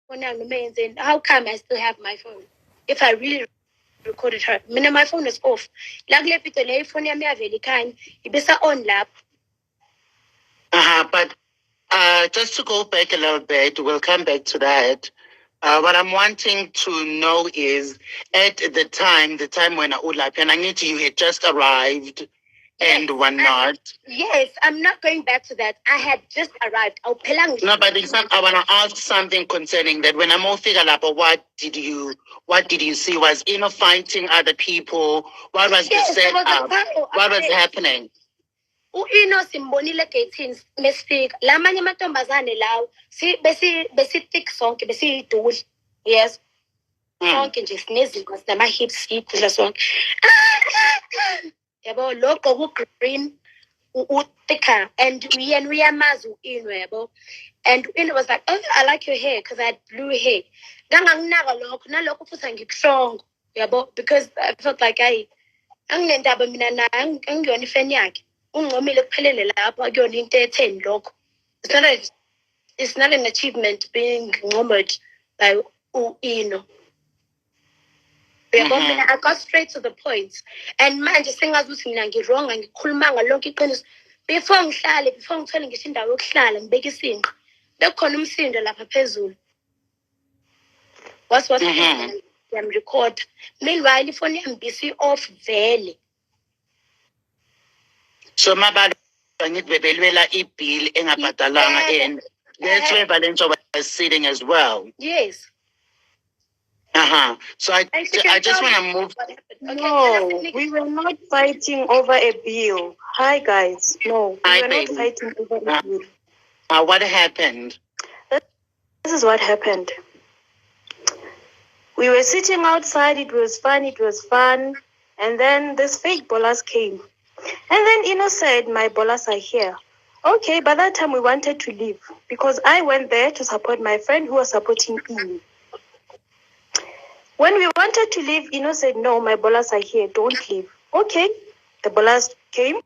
how come I still have my phone? If I really recorded her. My phone is off. Phone on lap. But just to go back a little bit, we'll come back to that. What I'm wanting to know is, at the time when you had just arrived, and whatnot. Yes, I'm not going back to that. I had just arrived. No, but I want to ask something concerning that. When I'm all figured out, what did you see? Was fighting other people? What was the setup? What was happening? Uino simbonile gethini mesifika lamanye amantombazane lawo besi-thick sonke besi-iduli. Yes. Sonke nje sinezinto sinama-hips idula sonke. Yabo lo gqoka green thicker and uyamazi u-Inno yabo. And Inno was like, oh, I like your hair because I had blue hair. Nganganginaka lokho nalokho futhi angikushongo yabo, because I felt like anginendaba mina naye angiyona ifeni yakhe. Ungomile kuphelele lapho akuyona into etheni lokho. It's not an achievement being ngomed by Inno. I got straight to the point. And manje sengazi ukuthi mina ngironga ngikhulumanga lonke iqiniso. Before ngithole ngisho indawo yokuhlala ngibeke isinqo. Bekukhona umsindo lapha phezulu. What's I'm record. Meanwhile ifoni yami bisi off vele. So mabalo ngibebelwela ibill engabhadalanga and that's where Valenzo was sitting as well. Yes. So I just want to move. No, we were not fighting over a bill. Hi guys. No, we were not fighting over a bill. What happened? This is what happened. We were sitting outside. It was fun. And then this fake ballers came. And then Inno said, my ballers are here. Okay, by that time we wanted to leave because I went there to support my friend who was supporting Inno. When we wanted to leave, Inno said, no, my ballers are here. Don't leave. Okay, the ballers came.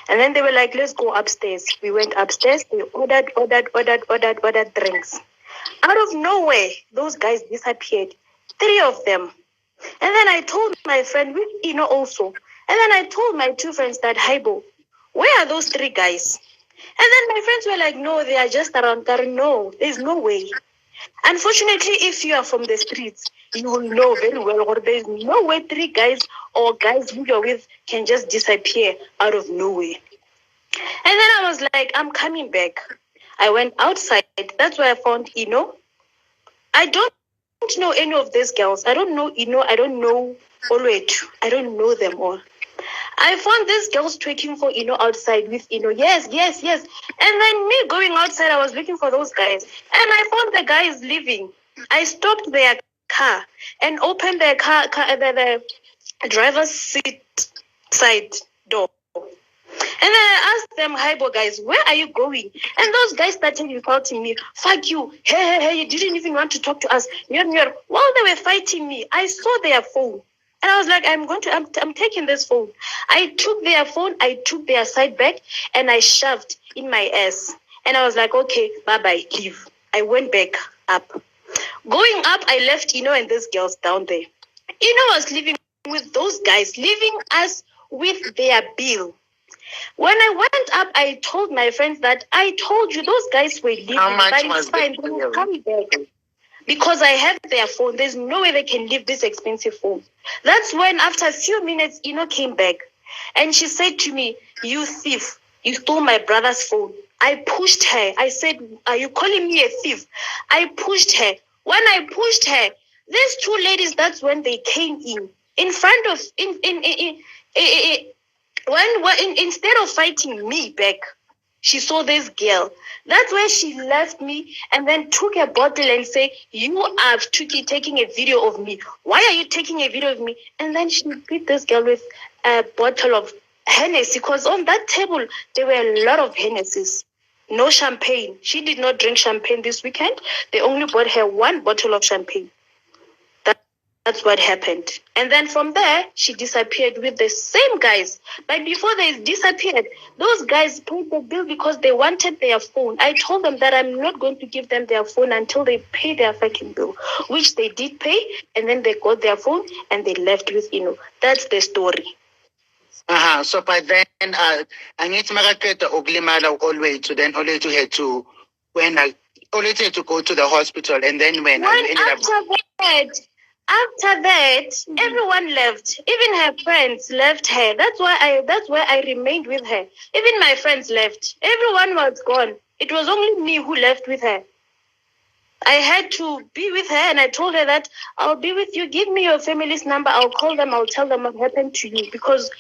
And then they were like, let's go upstairs. We went upstairs. They ordered drinks. Out of nowhere, those guys disappeared. 3 of them. And then I told my friend with Inno also. And then I told my 2 friends that, Haibo, where are those 3 guys? And then my friends were like, no, they are just around there. No, there's no way. Unfortunately, if you are from the streets, you will know very well, or there's no way 3 guys or guys who you're with can just disappear out of nowhere. And then I was like, I'm coming back. I went outside. That's where I found Inno. I don't know any of these girls. I don't know Inno. I don't know Olwethu. I don't know them all. I found these girls twerking for Inno outside with Inno. Yes. And then me going outside, I was looking for those guys. And I found the guys leaving. I stopped their car and opened their car the driver's seat side door. And then I asked them, Haibo guys, where are you going? And those guys started insulting me. Fuck you. Hey, you didn't even want to talk to us. While they were fighting me, I saw their phone. And I was like, I'm taking this phone. I took their phone, I took their side bag, and I shoved in my ass. And I was like, okay, bye-bye, leave. I went back up. Going up, I left Inno and these girls down there. Inno was living with those guys, leaving us with their bill. When I went up, I told my friends that I told you those guys were leaving, but it's fine, they will come back. Because I have their phone, there's no way they can leave this expensive phone. That's when, after a few minutes, Inno came back. And she said to me, you thief, you stole my brother's phone. I pushed her. I said, are you calling me a thief? I pushed her. When I pushed her, these 2 ladies, that's when they came in front of, instead of fighting me back, she saw this girl. That's where she left me and then took a bottle and said, you are taking a video of me. Why are you taking a video of me? And then she beat this girl with a bottle of Hennessy, because on that table, there were a lot of Hennessy's. No champagne. She did not drink champagne this weekend. They only bought her 1 bottle of champagne. That's what happened. And then from there, she disappeared with the same guys. But before they disappeared, those guys paid the bill because they wanted their phone. I told them that I'm not going to give them their phone until they pay their fucking bill, which they did pay. And then they got their phone and they left with Inno. That's the story. So by then, I need to make a cut Olwethu. Then Olwethu had to Olwethu had to go to the hospital, and then when you ended after that, everyone left. Even her friends left her. That's why I remained with her. Even my friends left. Everyone was gone. It was only me who left with her. I had to be with her, and I told her that I'll be with you. Give me your family's number. I'll call them. I'll tell them what happened to you, because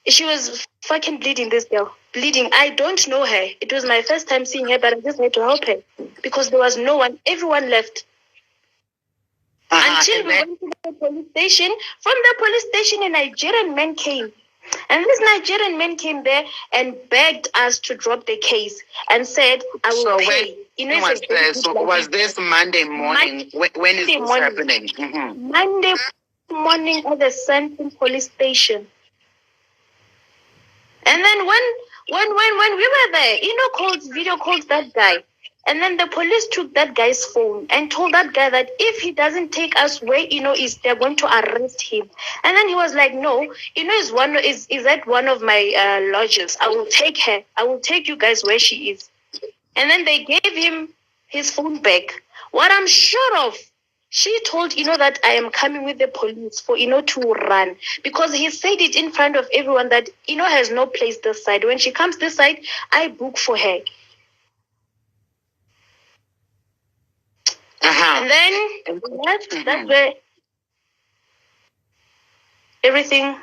she was fucking bleeding, this girl. Bleeding. I don't know her. It was my first time seeing her, but I just had to help her because there was no one. Everyone left. Until we went to the police station. From the police station, a Nigerian man came. And this Nigerian man came there and begged us to drop the case and said, I will pay. Was this Monday morning? When is this happening? Monday morning at the Santon police station. And then when we were there, video called that guy. And then the police took that guy's phone and told that guy that if he doesn't take us where Inno is, they're going to arrest him. And then he was like, no, Inno is at one of my lodges. I will take her. I will take you guys where she is. And then they gave him his phone back. What I'm sure of, she told Inno that I am coming with the police for Inno to run, because he said it in front of everyone that Inno has no place this side. When she comes this side, I book for her. And then that's where everything,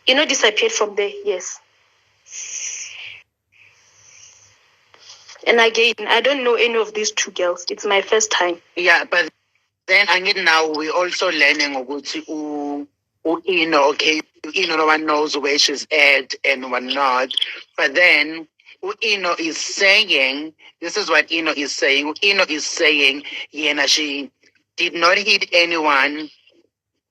disappeared from there. Yes. And again, I don't know any of these two girls. It's my first time. Yeah, but then now we're also learning about Inno. Okay, no one knows where she's at and what not. But then Inno is saying, this is what Inno is saying. Inno is saying, she did not hit anyone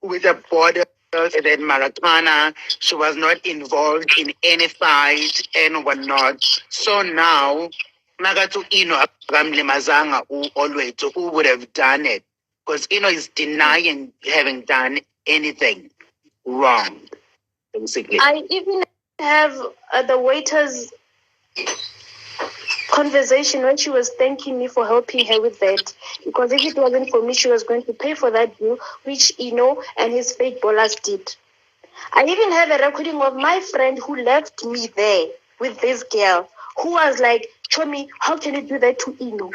with a border at Maracana. She was not involved in any fight and whatnot. So now, Nagatu Inno akamlimazanga Olwethu, who would have done it? Because Inno is denying having done anything wrong, basically. I even have the waiter's conversation when she was thanking me for helping her with that, because if it wasn't for me, she was going to pay for that bill, which Inno and his fake ballers did. I even have a recording of my friend who left me there with this girl, who was like, Chomi, how can you do that to Inno?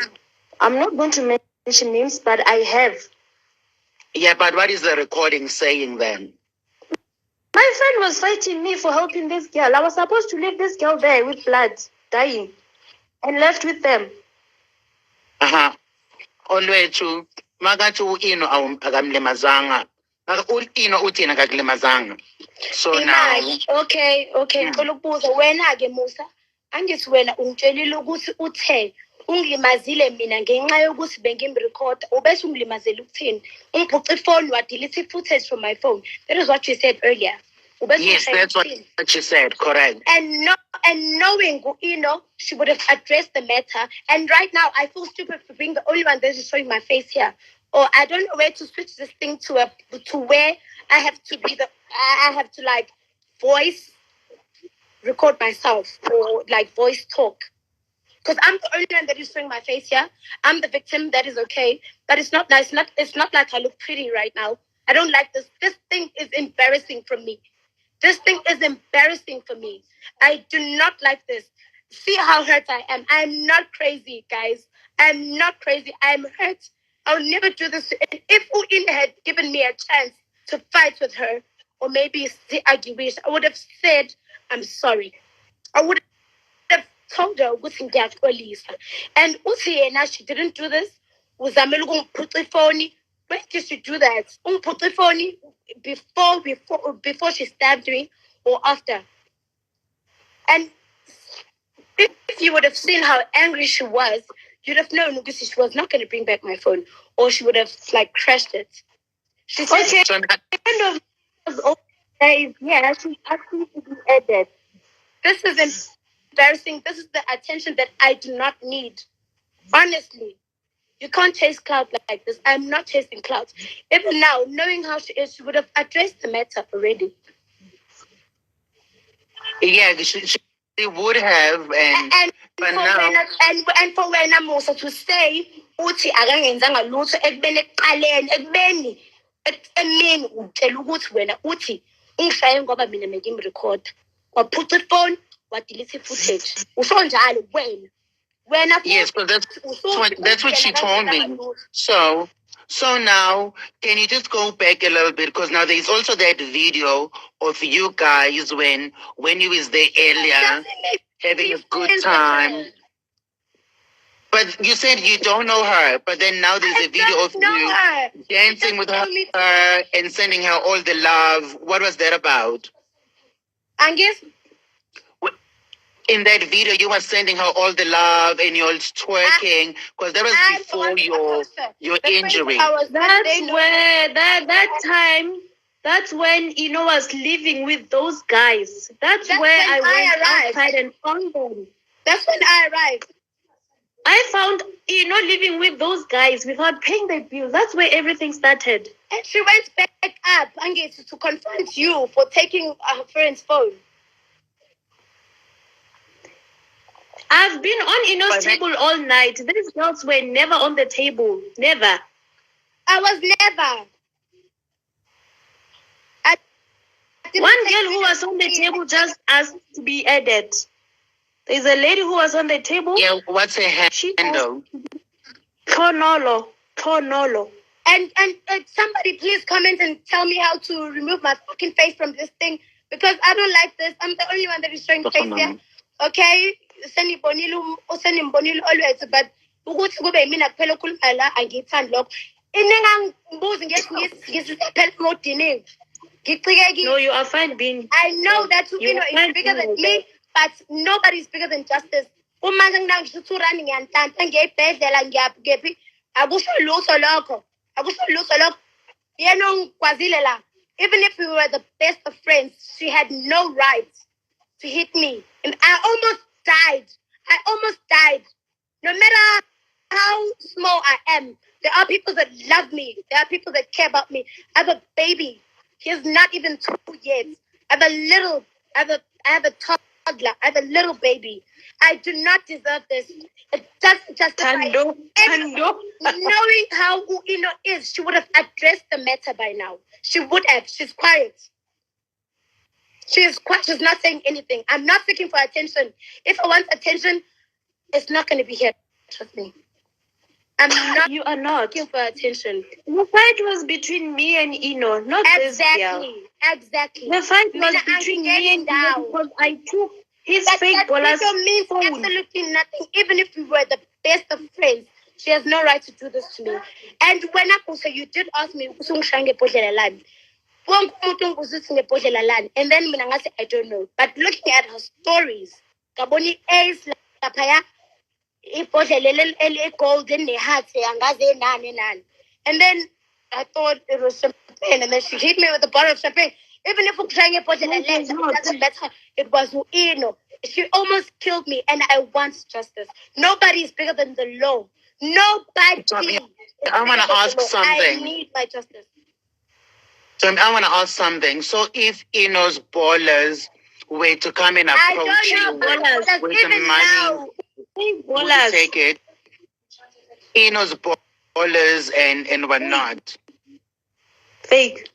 I'm not going to mention names, but I have. Yeah, but what is the recording saying then? My friend was fighting me for helping this girl. I was supposed to leave this girl there with blood, dying, and left with them. Olwethu, magathi Inno akamlimazanga. Inno uthi yena akakulimazanga. So now. Okay. Ngicela ukubuza wena ke Musa, angithi wena ungitshelile ukuthi uthe ungilimazile mina ngenxa yokuthi bengimrecord ubese ungilimazela ukuthini? Ungiphuca ifone wa delete footage from my phone. That is what you said earlier. Yes, that's what she said, correct. And knowing Inno, she would have addressed the matter. And right now, I feel stupid for being the only one that is showing my face here. Or I don't know where to switch this thing to where I have to like voice record myself or like voice talk. Because I'm the only one that is showing my face here. I'm the victim. That is okay, but it's not nice. It's not like I look pretty right now. I don't like this. This thing is embarrassing for me. This thing is embarrassing for me. I do not like this. See how hurt I am. I'm not crazy, guys. I'm not crazy. I'm hurt. I'll never do this. If Uin had given me a chance to fight with her, or maybe argue, I would have said, I'm sorry. I would have told her, and Usiena, she didn't do this. When did she do that? Before she stabbed me or after? And if you would have seen how angry she was, you'd have known because she was not going to bring back my phone, or she would have like crashed it. She said, Okay. So End of days, yeah, she's asking to be added. this is embarrassing. This is the attention that I do not need. Honestly, you can't chase clout like this. I'm not chasing clout. Even now, knowing how she is, she would have addressed the matter already. yeah, she would have, And but for now and for wena Musa to say uthi akangenzanga lutho ekubeni ekuqaleni ekubeni emini utshela ukuthi wena uthi ungishaye ngoba mina ngimrecord waphuca ifone wadelete footage usho njalo wena yes, but that's what she told me. So now, can you just go back a little bit? Because now there's also that video of you guys when you was there earlier having a good time. But you said you don't know her. But then now there's a video of you dancing with her and sending her all the love. What was that about? I guess in that video you were sending her all the love and you're twerking because that was before your injury. That's when Inno was living with those guys. That's where I went outside and found them. That's when I arrived. I found Inno living with those guys without paying their bills. That's where everything started. And she went back up to confront you for taking her friend's phone. I've been on Inno's table all night. These girls were never on the table. Never. I was never. One girl who was on the table just asked to be added. There's a lady who was on the table. Yeah, what's her handle? Tonolo. And somebody please comment and tell me how to remove my fucking face from this thing because I don't like this. I'm the only one that is showing face here. Okay? Usenimbonile Olwethu, but ukuthi kube mina kuphela okhuluma la angithandi lokho. Iningangibuzi ngesiphela modini. No, you are fine being. I know that Inno is bigger than me, but nobody is bigger than justice. Uma ngisho running ngiyanhlanhla ngiyibhedlela ngiyaphi akusho lutho lokho. Yena ongikwazile la. Even if we were the best of friends, she had no right to hit me. And I almost died. No matter how small I am, there are people that love me. There are people that care about me. I have a baby. He's not even 2 yet. I have a toddler. I have a little baby. I do not deserve this. It doesn't justify knowing how Inno is, she would have addressed the matter by now. She would have. She's quiet. She's not saying anything. I'm not seeking for attention. If I want attention, it's not going to be here. Trust me. You are not looking for attention. The fight was between me and Inno, not this girl. Exactly. The fight was between me and Inno because I took his fake bolas means phone. Absolutely nothing. Even if we were the best of friends, she has no right to do this to me. And when you did ask me, and then I don't know. But looking at her stories, Gaboni Ace Lapaya, golden and then I thought it was champagne, and then she hit me with a bottle of champagne. Even if it doesn't matter, it was Inno. She almost killed me, and I want justice. Nobody is bigger than the law. Nobody. I want to ask something. I need my justice. So I want to ask something. So if Inno's ballers were to come and approach you with the money, would you take it? Inno's ballers and whatnot. Fake.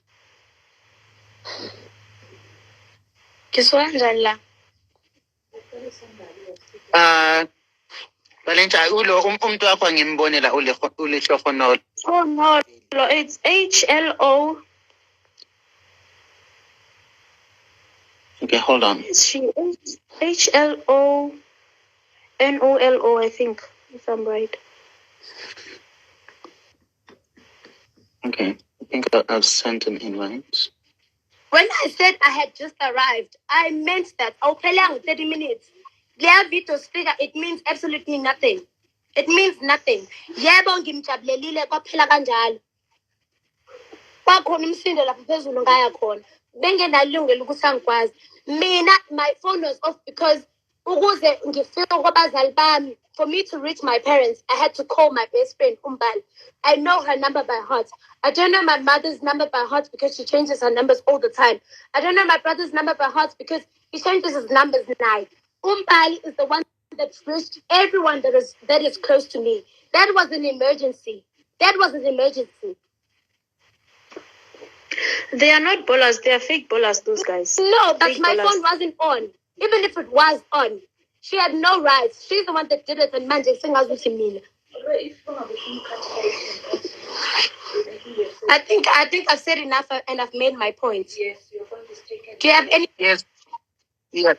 Valentia, umuntu wakho ngimbonela ulihlokonolo. No, it's HLO. Okay, hold on. She is HLONOLO, I think, if I'm right. Okay, I think I've sent an invite. When I said I had just arrived, I meant that. I'll tell you 30 minutes. Video speaker, it means absolutely nothing. It means nothing. kwakhona umsindo lapha phezulu ngaya khona bengenalungelo ukuthi angikwazi mina. My phone was off because ukuze ngifike kwabazali bami, for me to reach my parents, I had to call my best friend Umbali. I know her number by heart. I don't know my mother's number by heart because she changes her numbers all the time. I don't know my brother's number by heart because he changes his numbers now. Umbali is the one that reached everyone that is close to me. That was an emergency. That was an emergency. They are not ballers. They are fake ballers, those guys. No, but Fake my ballers. phone wasn't on. Even if it was on, she had no rights. She's the one that did it, and manje singazuthi mina. I think I've said enough and I've made my point. Yes, your point is taken. Do you have any? Yes. Yes.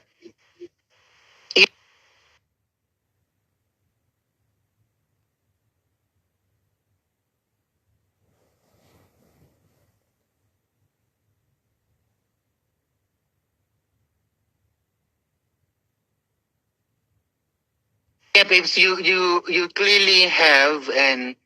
Yeah, babes, you clearly have an